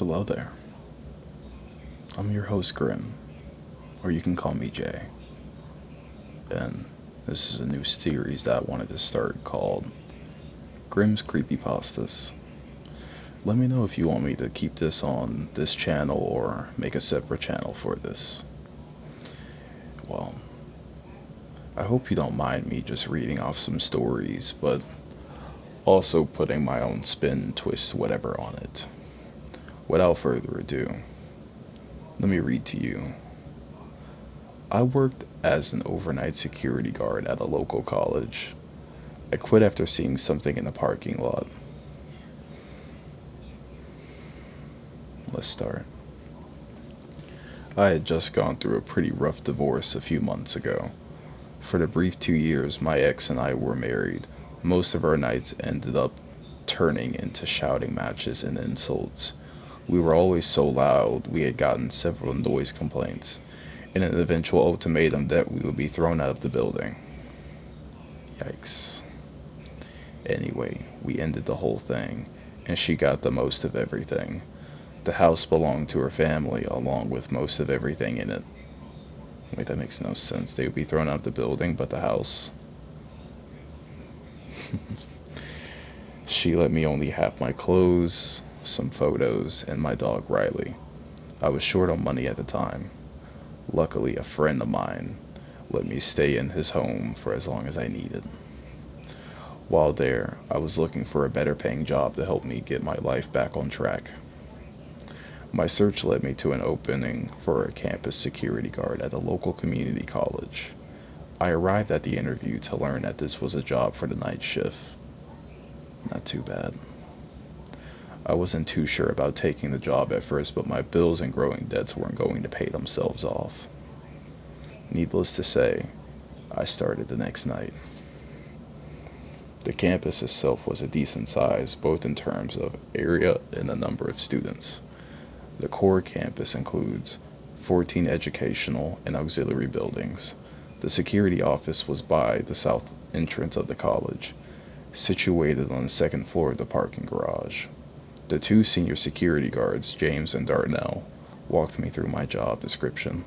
Hello there. I'm your host Grimm, or you can call me Jay. And this is a new series that I wanted to start called Grimm's Creepypastas. Let me know if you want me to keep this on this channel or make a separate channel for this. Well, I hope you don't mind me just reading off some stories, but also putting my own spin, twist, whatever on it. Without further ado, let me read to you. I worked as an overnight security guard at a local college. I quit after seeing something in the parking lot. Let's start. I had just gone through a pretty rough divorce a few months ago. For the brief 2 years my ex and I were married, most of our nights ended up turning into shouting matches and insults. We were always so loud, we had gotten several noise complaints, and an eventual ultimatum that we would be thrown out of the building. Yikes. Anyway, we ended the whole thing, and she got the most of everything. The house belonged to her family, along with most of everything in it. Wait, that makes no sense. They would be thrown out of the building, but the house? She let me only have my clothes, some photos, and my dog Riley. I was short on money at the time. Luckily, a friend of mine let me stay in his home for as long as I needed. While there, I was looking for a better paying job to help me get my life back on track. My search led me to an opening for a campus security guard at a local community college. I arrived at the interview to learn that this was a job for the night shift. Not too bad. I wasn't too sure about taking the job at first, but my bills and growing debts weren't going to pay themselves off. Needless to say, I started the next night. The campus itself was a decent size, both in terms of area and the number of students. The core campus includes 14 educational and auxiliary buildings. The security office was by the south entrance of the college, situated on the second floor of the parking garage. The two senior security guards, James and Darnell, walked me through my job description.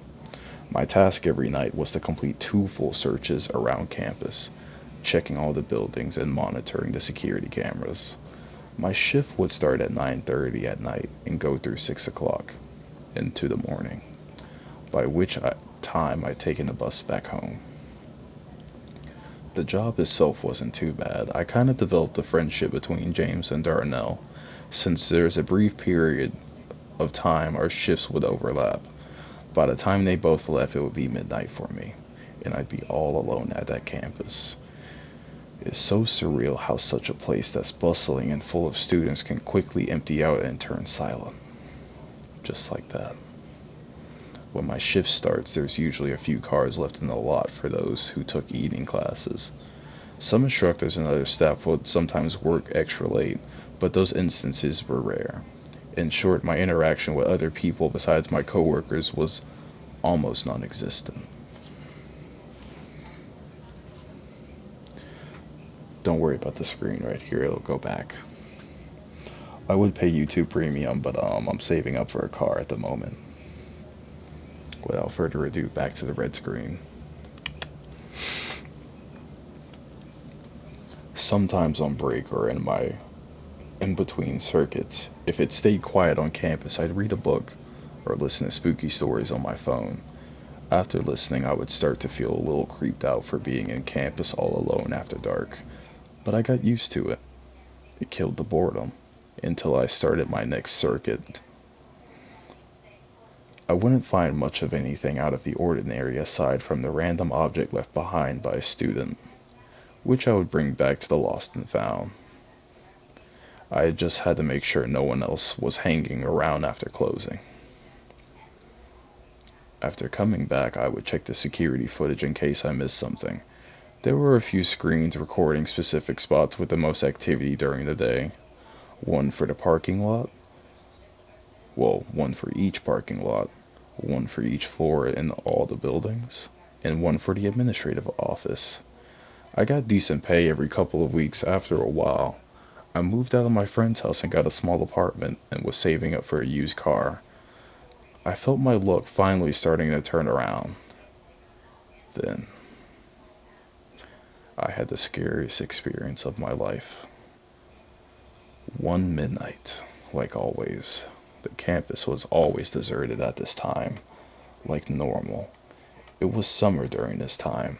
My task every night was to complete 2 full searches around campus, checking all the buildings and monitoring the security cameras. My shift would start at 9:30 at night and go through 6 o'clock into the morning, by which time I'd taken the bus back home. The job itself wasn't too bad. I kind of developed a friendship between James and Darnell, since there's a brief period of time our shifts would overlap. By the time they both left, it would be midnight for me, and I'd be all alone at that campus. It's so surreal how such a place that's bustling and full of students can quickly empty out and turn silent. Just like that. When my shift starts, there's usually a few cars left in the lot for those who took evening classes. Some instructors and other staff would sometimes work extra late, but those instances were rare. In short, my interaction with other people besides my coworkers was almost non-existent. Don't worry about the screen right here, it'll go back. I would pay YouTube Premium, but I'm saving up for a car at the moment. Without further ado, back to the red screen. Sometimes on break or in my in-between circuits, if it stayed quiet on campus, I'd read a book or listen to spooky stories on my phone. After listening, I would start to feel a little creeped out for being in campus all alone after dark, but I got used to it. It killed the boredom until I started my next circuit. I wouldn't find much of anything out of the ordinary aside from the random object left behind by a student, which I would bring back to the lost and found. I just had to make sure no one else was hanging around after closing. After coming back, I would check the security footage in case I missed something. There were a few screens recording specific spots with the most activity during the day. One for the parking lot. Well, one for each parking lot. One for each floor in all the buildings. And one for the administrative office. I got decent pay every couple of weeks after a while. I moved out of my friend's house and got a small apartment and was saving up for a used car. I felt my luck finally starting to turn around. Then I had the scariest experience of my life. One midnight, like always, the campus was always deserted at this time, like normal. It was summer during this time,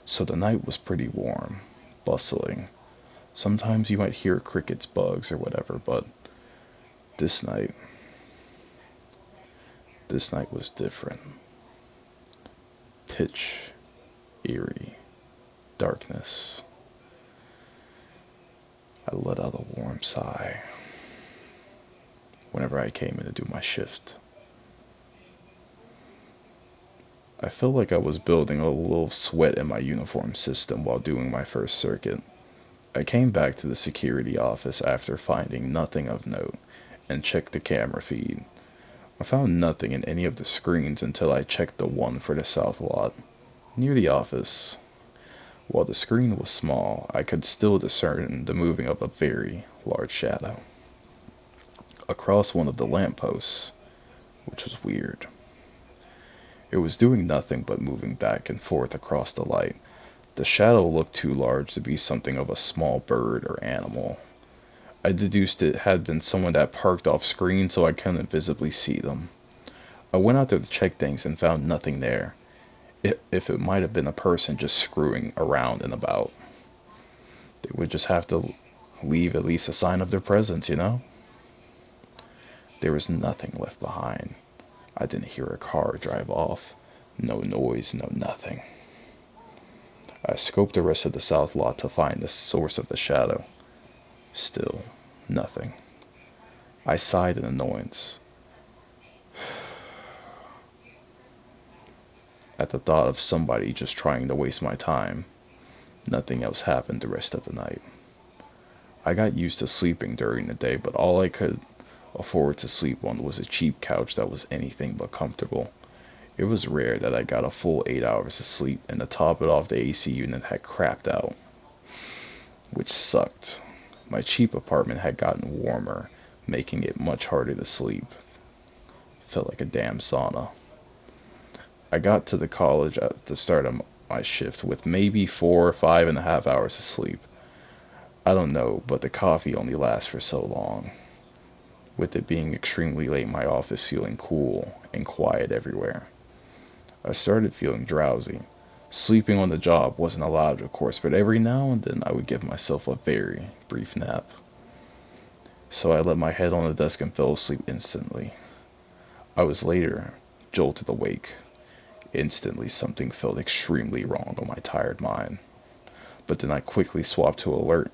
so the night was pretty warm, bustling. Sometimes you might hear crickets, bugs, or whatever, but this night, this night was different. Pitch, eerie, darkness. I let out a warm sigh whenever I came in to do my shift. I felt like I was building a little sweat in my uniform system while doing my first circuit. I came back to the security office after finding nothing of note and checked the camera feed. I found nothing in any of the screens until I checked the one for the south lot, near the office. While the screen was small, I could still discern the moving of a very large shadow across one of the lampposts, which was weird. It was doing nothing but moving back and forth across the light. The shadow looked too large to be something of a small bird or animal. I deduced it had been someone that parked off screen so I couldn't visibly see them. I went out there to check things and found nothing there. If it might have been a person just screwing around and about. They would just have to leave at least a sign of their presence, you know? There was nothing left behind. I didn't hear a car drive off. No noise, no nothing. I scoped the rest of the south lot to find the source of the shadow. Still, nothing. I sighed in annoyance at the thought of somebody just trying to waste my time. Nothing else happened the rest of the night. I got used to sleeping during the day, but all I could afford to sleep on was a cheap couch that was anything but comfortable. It was rare that I got a full 8 hours of sleep, and to top it off, the AC unit had crapped out, which sucked. My cheap apartment had gotten warmer, making it much harder to sleep. Felt like a damn sauna. I got to the college at the start of my shift with maybe 4 or 5.5 hours of sleep. I don't know, but the coffee only lasts for so long. With it being extremely late, my office feeling cool and quiet everywhere. I started feeling drowsy. Sleeping on the job wasn't allowed, of course, but every now and then I would give myself a very brief nap. So I let my head on the desk and fell asleep instantly. I was later jolted awake. Instantly something felt extremely wrong on my tired mind. But then I quickly swapped to alert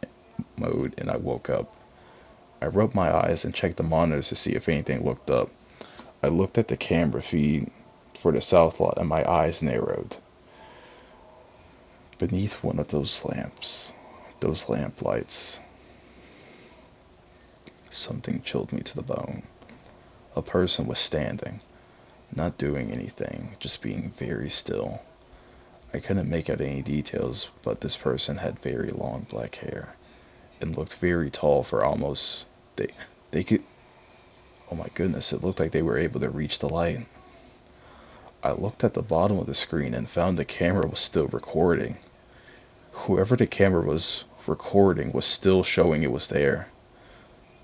mode and I woke up. I rubbed my eyes and checked the monitors to see if anything looked up. I looked at the camera feed for the south lot and my eyes narrowed. Beneath one of those lamps, those lamp lights, something chilled me to the bone. A person was standing, not doing anything, just being very still. I couldn't make out any details, but this person had very long black hair and looked very tall for almost, they could, oh my goodness, it looked like they were able to reach the light. I looked at the bottom of the screen and found the camera was still recording. Whoever the camera was recording was still showing it was there.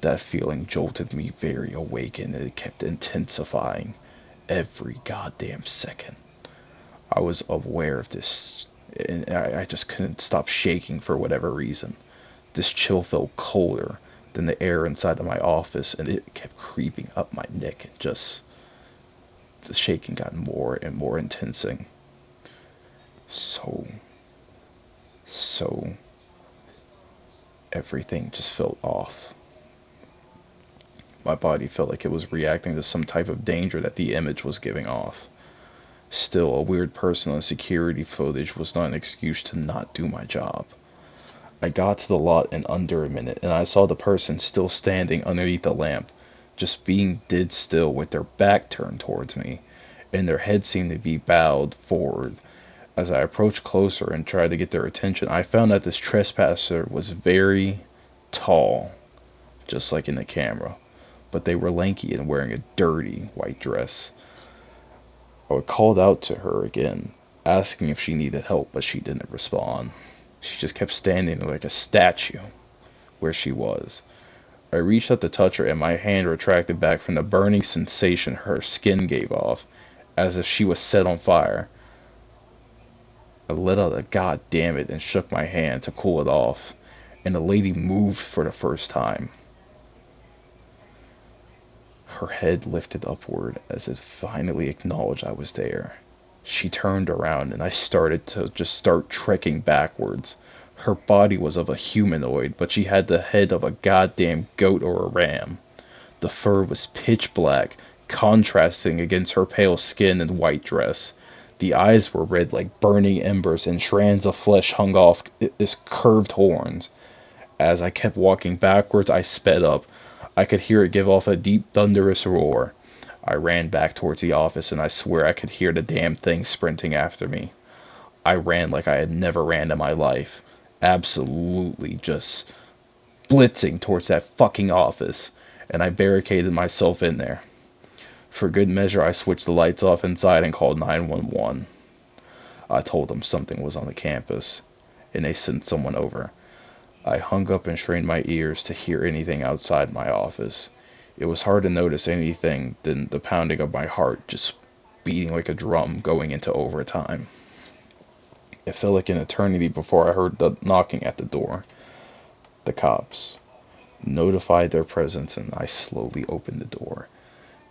That feeling jolted me very awake and it kept intensifying every goddamn second. I was aware of this and I just couldn't stop shaking for whatever reason. This chill felt colder than the air inside of my office and it kept creeping up my neck and just the shaking got more and more intensing. So everything just felt off. My body felt like it was reacting to some type of danger that the image was giving off. Still, a weird person on security footage was not an excuse to not do my job. I got to the lot in under a minute, and I saw the person still standing underneath the lamp, just being dead still with their back turned towards me, and their head seemed to be bowed forward. As I approached closer and tried to get their attention, I found that this trespasser was very tall, just like in the camera, but they were lanky and wearing a dirty white dress. I called out to her again, asking if she needed help, but she didn't respond. She just kept standing like a statue where she was. I reached out to touch her, and my hand retracted back from the burning sensation her skin gave off, as if she was set on fire. I let out a "God damn it" and shook my hand to cool it off, and the lady moved for the first time. Her head lifted upward as if finally acknowledged I was there. She turned around, and I started to just start trekking backwards. Her body was of a humanoid, but she had the head of a goddamn goat or a ram. The fur was pitch black, contrasting against her pale skin and white dress. The eyes were red like burning embers, and strands of flesh hung off its curved horns. As I kept walking backwards, I sped up. I could hear it give off a deep, thunderous roar. I ran back towards the office, and I swear I could hear the damn thing sprinting after me. I ran like I had never ran in my life. Absolutely just blitzing towards that fucking office, and I barricaded myself in there. For good measure, I switched the lights off inside and called 911. I told them something was on the campus, and they sent someone over. I hung up and strained my ears to hear anything outside my office. It was hard to notice anything than the pounding of my heart just beating like a drum going into overtime. It felt like an eternity before I heard the knocking at the door. The cops notified their presence, and I slowly opened the door.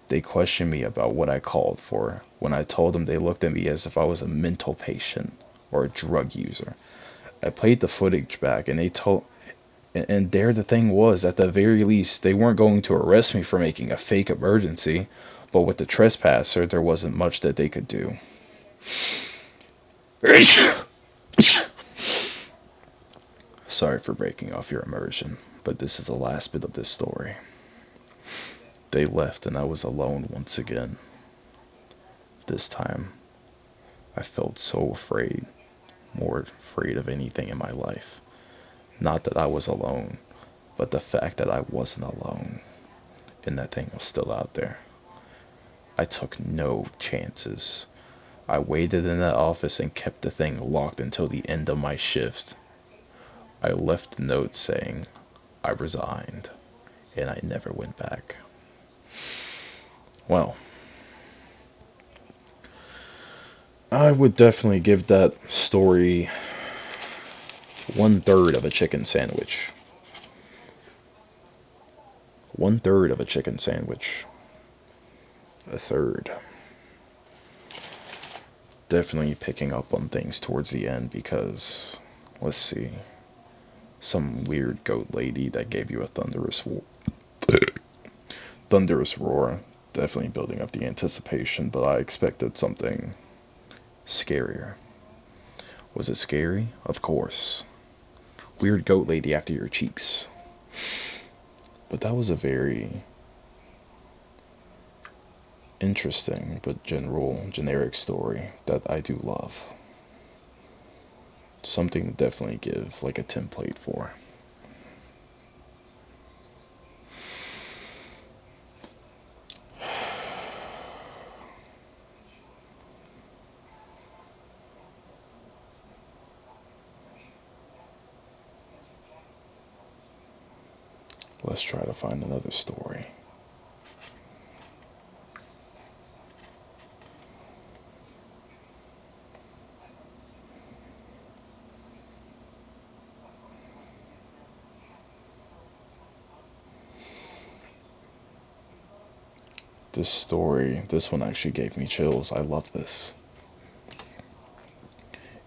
They questioned me about what I called for. When I told them, they looked at me as if I was a mental patient or a drug user. I played the footage back, and there the thing was, at the very least, they weren't going to arrest me for making a fake emergency, but with the trespasser, there wasn't much that they could do. Sorry for breaking off your immersion, but this is the last bit of this story. They left, and I was alone once again. This time, I felt so afraid, more afraid of anything in my life. Not that I was alone, but the fact that I wasn't alone, and that thing was still out there. I took no chances. I waited in that office and kept the thing locked until the end of my shift. I left a note saying I resigned, and I never went back. Well, I would definitely give that story 1/3 of a chicken sandwich. 1/3 of a chicken sandwich. A third. Definitely picking up on things towards the end because, let's see, some weird goat lady that gave you a thunderous roar. Definitely building up the anticipation, but I expected something scarier. Was it scary? Of course. Weird goat lady after your cheeks. But that was a very interesting but generic story that I do love. Something to definitely give like a template for. Let's try to find another story. This one actually gave me chills. I love this.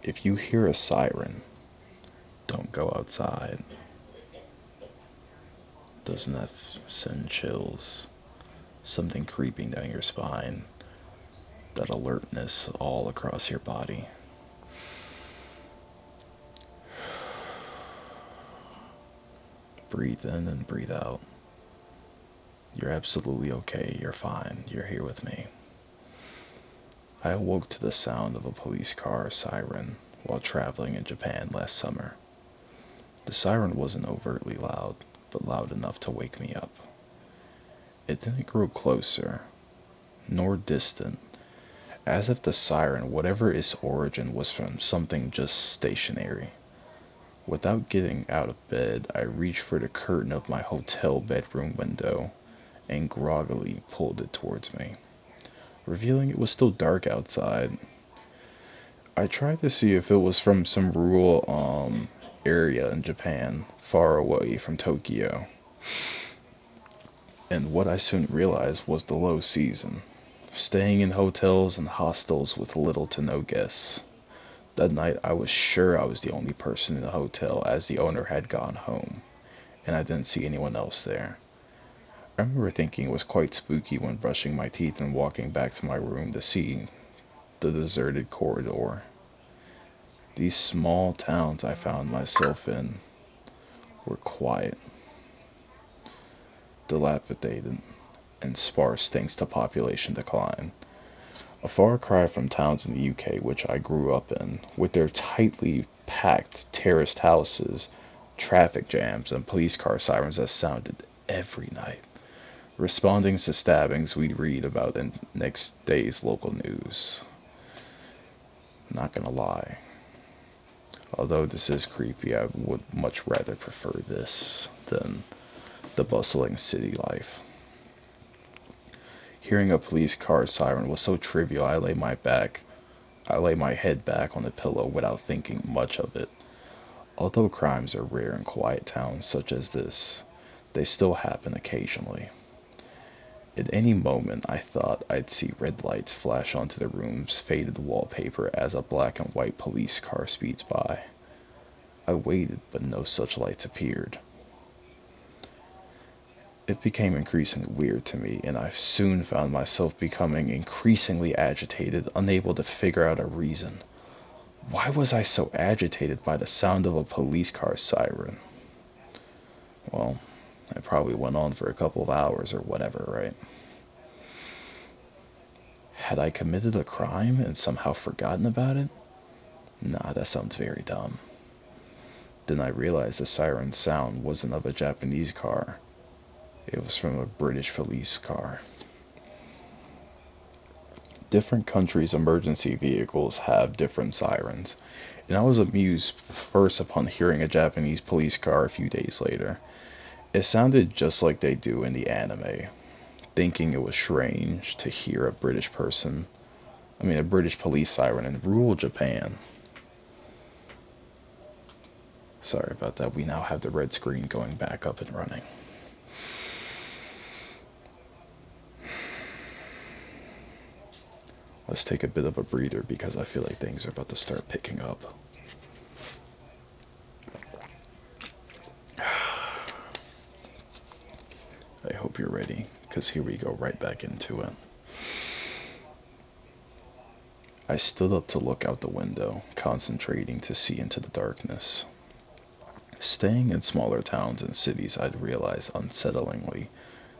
If you hear a siren, don't go outside. Doesn't that send chills? Something creeping down your spine. That alertness all across your body. Breathe in and breathe out. You're absolutely okay. You're fine. You're here with me. I awoke to the sound of a police car siren while traveling in Japan last summer. The siren wasn't overtly loud, but loud enough to wake me up. It didn't grow closer, nor distant, as if the siren, whatever its origin, was from something just stationary. Without getting out of bed, I reached for the curtain of my hotel bedroom window and groggily pulled it towards me, revealing it was still dark outside. I tried to see if it was from some rural area in Japan, far away from Tokyo. And what I soon realized was the low season, staying in hotels and hostels with little to no guests. That night I was sure I was the only person in the hotel as the owner had gone home, and I didn't see anyone else there. I remember thinking it was quite spooky when brushing my teeth and walking back to my room to see the deserted corridor. These small towns I found myself in were quiet, dilapidated, and sparse thanks to population decline. A far cry from towns in the UK which I grew up in, with their tightly packed terraced houses, traffic jams, and police car sirens that sounded every night, responding to stabbings we'd read about in next day's local news. Not gonna lie, although this is creepy, I would much rather prefer this than the bustling city life. Hearing a police car siren was so trivial I lay my head back on the pillow without thinking much of it. Although crimes are rare in quiet towns such as this, they still happen occasionally. At any moment I thought I'd see red lights flash onto the room's faded wallpaper as a black and white police car speeds by. I waited, but no such lights appeared. It became increasingly weird to me, and I soon found myself becoming increasingly agitated, unable to figure out a reason. Why was I so agitated by the sound of a police car siren? Well, it probably went on for a couple of hours or whatever, right? Had I committed a crime and somehow forgotten about it? Nah, that sounds very dumb. Then I realized the siren sound wasn't of a Japanese car. It was from a British police car. Different countries' emergency vehicles have different sirens, and I was amused first upon hearing a Japanese police car a few days later. It sounded just like they do in the anime, thinking it was strange to hear a British police siren in rural Japan. Sorry about that, we now have the red screen going back up and running. Let's take a bit of a breather because I feel like things are about to start picking up. I hope you're ready, because here we go right back into it. I stood up to look out the window, concentrating to see into the darkness. Staying in smaller towns and cities, I'd realized unsettlingly,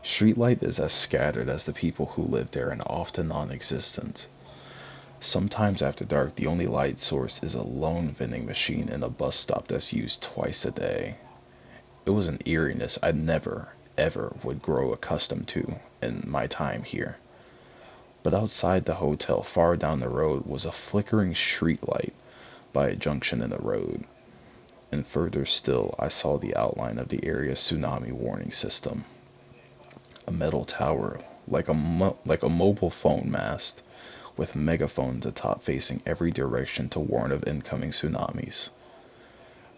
streetlight is as scattered as the people who live there and often non-existent. Sometimes after dark, the only light source is a lone vending machine in a bus stop that's used twice a day. It was an eeriness I never, ever would grow accustomed to in my time here. But outside the hotel, far down the road, was a flickering streetlight by a junction in the road. And further still, I saw the outline of the area's tsunami warning system. A metal tower, like a mobile phone mast, with megaphones atop facing every direction to warn of incoming tsunamis.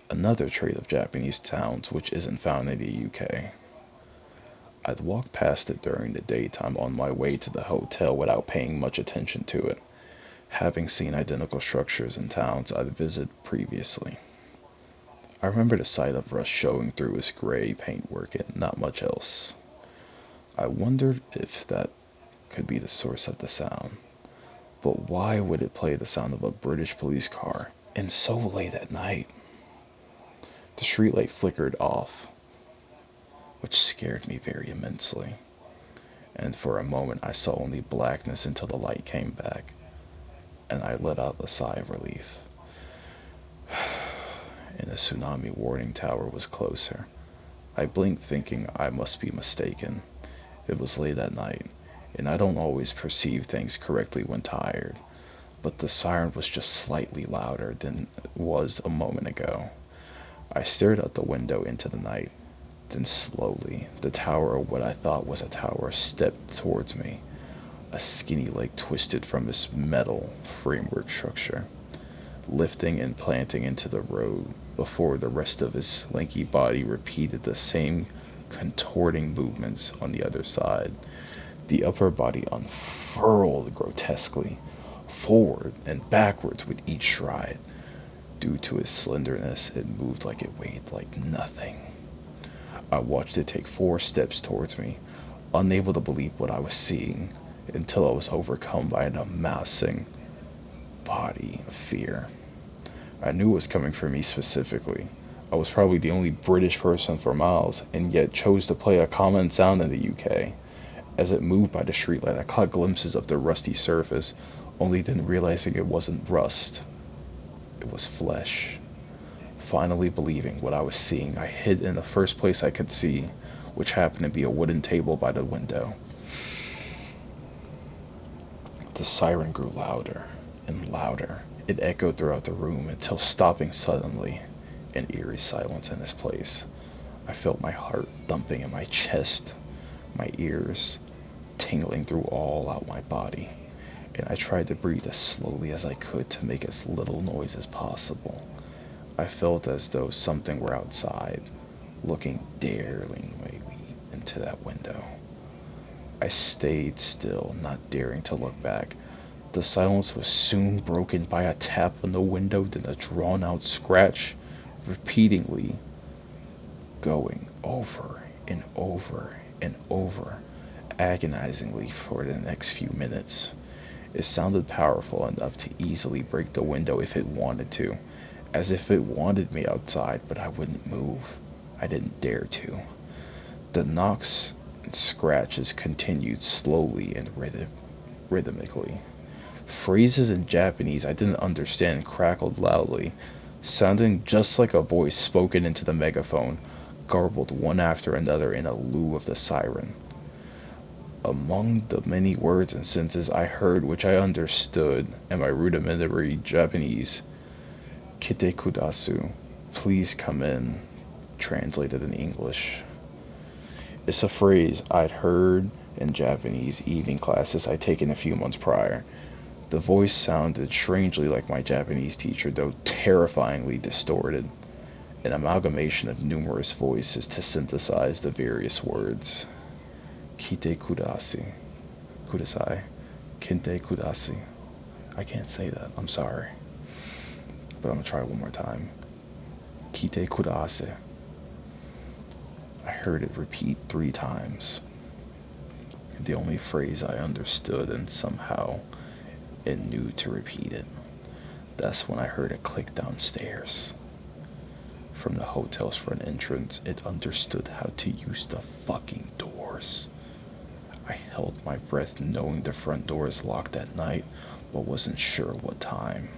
Another trait of Japanese towns which isn't found in the UK. I'd walk past it during the daytime on my way to the hotel without paying much attention to it, having seen identical structures in towns I'd visited previously. I remember the sight of rust showing through its gray paintwork and not much else. I wondered if that could be the source of the sound. But why would it play the sound of a British police car, and so late at night? The streetlight flickered off, which scared me very immensely, and for a moment I saw only blackness until the light came back, and I let out a sigh of relief. and a tsunami warning tower was closer. I blinked, thinking I must be mistaken. It was late at night, and I don't always perceive things correctly when tired, but the siren was just slightly louder than it was a moment ago. I stared out the window into the night. Then slowly, the tower, or what I thought was a tower, stepped towards me. A skinny leg twisted from its metal framework structure, lifting and planting into the road before the rest of his lanky body repeated the same contorting movements on the other side. The upper body unfurled grotesquely, forward and backwards with each stride. Due to its slenderness, it moved like it weighed like nothing. I watched it take 4 steps towards me, unable to believe what I was seeing, until I was overcome by an amassing body of fear. I knew it was coming for me specifically. I was probably the only British person for miles, and yet chose to play a common sound in the UK. As it moved by the streetlight, I caught glimpses of the rusty surface, only then realizing it wasn't rust. It was flesh. Finally believing what I was seeing, I hid in the first place I could see, which happened to be a wooden table by the window. The siren grew louder and louder. It echoed throughout the room until stopping suddenly, an eerie silence in its place. I felt my heart thumping in my chest, my ears tingling through all out my body, and I tried to breathe as slowly as I could to make as little noise as possible. I felt as though something were outside, looking daringly into that window. I stayed still, not daring to look back. The silence was soon broken by a tap on the window, then a drawn-out scratch, repeatedly going over and over and over, agonizingly for the next few minutes. It sounded powerful enough to easily break the window if it wanted to, as if it wanted me outside, but I wouldn't move. I didn't dare to. The knocks and scratches continued slowly and rhythmically. Phrases in Japanese I didn't understand crackled loudly, sounding just like a voice spoken into the megaphone, garbled one after another in a lieu of the siren. Among the many words and sentences I heard which I understood in my rudimentary Japanese, "Kite kudasu," please come in, translated in English. It's a phrase I'd heard in Japanese evening classes I'd taken a few months prior. The voice sounded strangely like my Japanese teacher, though terrifyingly distorted, an amalgamation of numerous voices to synthesize the various words. Kite kudasai. Kinte kudasai. I can't say that, I'm sorry. But I'm gonna try one more time. Kite kudasai. I heard it repeat 3 times. The only phrase I understood, and somehow and knew to repeat it. That's when I heard a click downstairs. From the hotel's front entrance, it understood how to use the fucking doors. I held my breath knowing the front door is locked at night, but wasn't sure what time.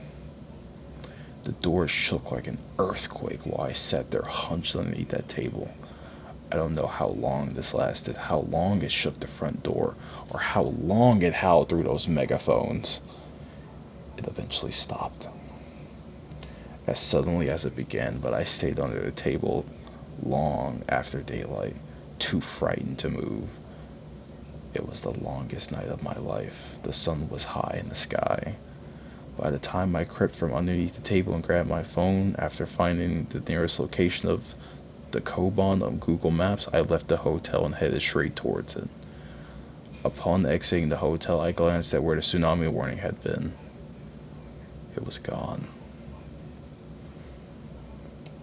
The door shook like an earthquake while I sat there hunched underneath that table. I don't know how long this lasted, how long it shook the front door, or how long it howled through those megaphones. It eventually stopped. As suddenly as it began, but I stayed under the table long after daylight, too frightened to move. It was the longest night of my life. The sun was high in the sky. By the time I crept from underneath the table and grabbed my phone, after finding the nearest location of the Koban on Google Maps, I left the hotel and headed straight towards it. Upon exiting the hotel, I glanced at where the tsunami warning had been. It was gone.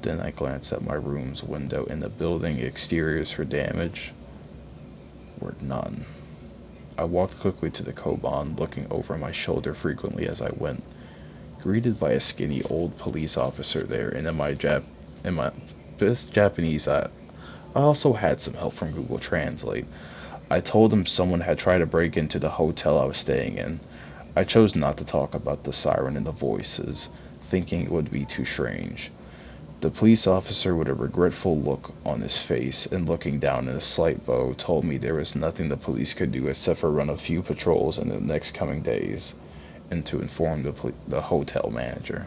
Then I glanced at my room's window, and the building exteriors for damage were none. I walked quickly to the Koban, looking over my shoulder frequently as I went, greeted by a skinny old police officer there, and in my best Japanese, I also had some help from Google Translate. I told him someone had tried to break into the hotel I was staying in. I chose not to talk about the siren and the voices, thinking it would be too strange. The police officer, with a regretful look on his face and looking down in a slight bow, told me there was nothing the police could do except for run a few patrols in the next coming days, and to inform the hotel manager,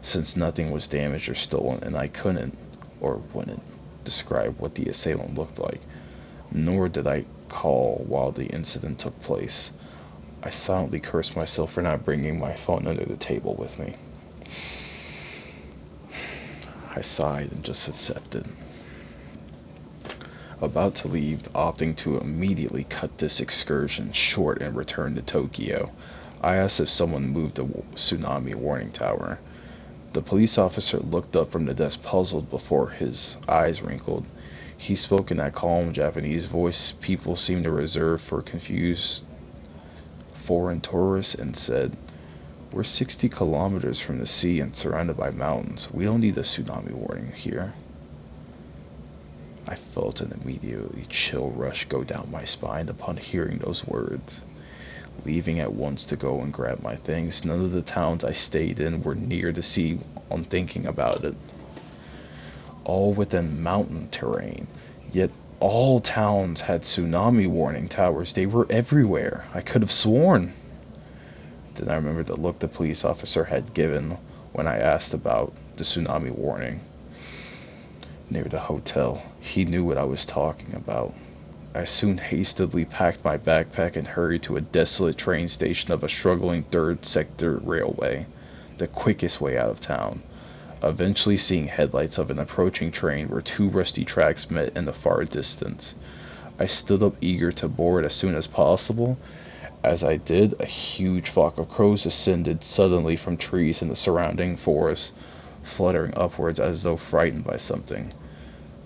since nothing was damaged or stolen, and I couldn't or wouldn't describe what the assailant looked like, nor did I call while the incident took place. I silently cursed myself for not bringing my phone under the table with me. I sighed and just accepted. About to leave, opting to immediately cut this excursion short and return to Tokyo, I asked if someone moved the tsunami warning tower. The police officer looked up from the desk puzzled before his eyes wrinkled. He spoke in that calm Japanese voice people seem to reserve for confused foreign tourists and said, "We're 60 kilometers from the sea and surrounded by mountains. We don't need a tsunami warning here." I felt an immediately chill rush go down my spine upon hearing those words. Leaving at once to go and grab my things, none of the towns I stayed in were near the sea on thinking about it. All within mountain terrain, yet all towns had tsunami warning towers. They were everywhere. I could have sworn. Then I remembered the look the police officer had given when I asked about the tsunami warning. Near the hotel, he knew what I was talking about. I soon hastily packed my backpack and hurried to a desolate train station of a struggling third sector railway, the quickest way out of town. Eventually seeing headlights of an approaching train where two rusty tracks met in the far distance. I stood up eager to board as soon as possible. As I did, a huge flock of crows ascended suddenly from trees in the surrounding forest, fluttering upwards as though frightened by something.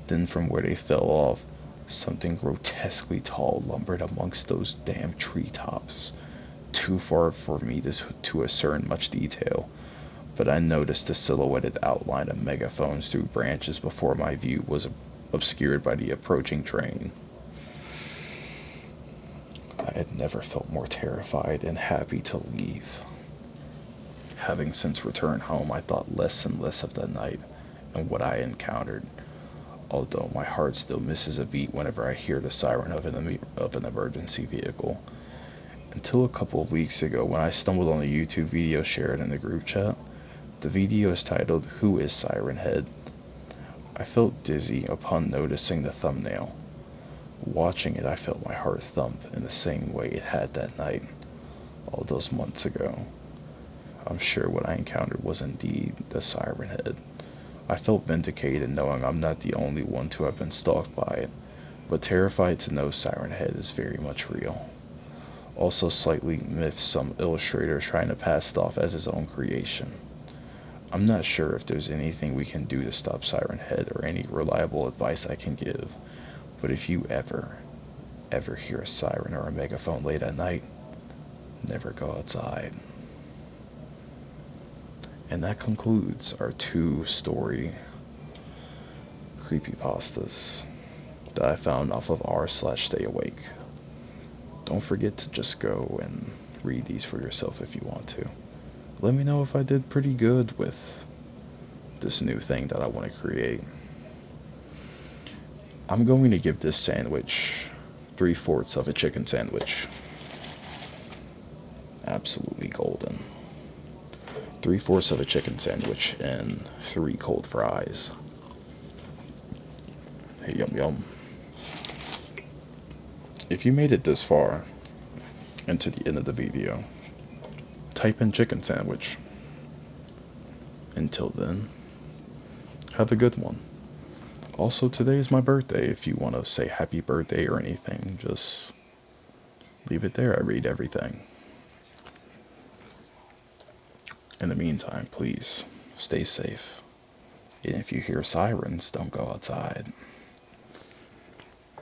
Then from where they fell off, something grotesquely tall lumbered amongst those damn treetops. Too far for me to discern much detail, but I noticed the silhouetted outline of megaphones through branches before my view was obscured by the approaching train. I had never felt more terrified and happy to leave. Having since returned home, I thought less and less of the night and what I encountered, although my heart still misses a beat whenever I hear the siren of an emergency vehicle. Until a couple of weeks ago, when I stumbled on a YouTube video shared in the group chat. The video is titled, "Who is Siren Head?" I felt dizzy upon noticing the thumbnail. Watching it, I felt my heart thump in the same way it had that night, all those months ago. I'm sure what I encountered was indeed the Siren Head. I felt vindicated knowing I'm not the only one to have been stalked by it, but terrified to know Siren Head is very much real. Also slightly miffed some illustrator trying to pass it off as his own creation. I'm not sure if there's anything we can do to stop Siren Head or any reliable advice I can give, but if you ever hear a siren or a megaphone late at night, never go outside. And that concludes our 2-story creepypastas that I found off of r/stayawake. Don't forget to just go and read these for yourself if you want to. Let me know if I did pretty good with this new thing that I want to create. I'm going to give this sandwich 3/4 of a chicken sandwich. Absolutely golden. 3/4 of a chicken sandwich and 3 cold fries. Hey, yum yum. If you made it this far into the end of the video, type in chicken sandwich. Until then, have a good one. Also, today is my birthday. If you want to say happy birthday or anything, just leave it there. I read everything. In the meantime, please stay safe. And if you hear sirens, don't go outside.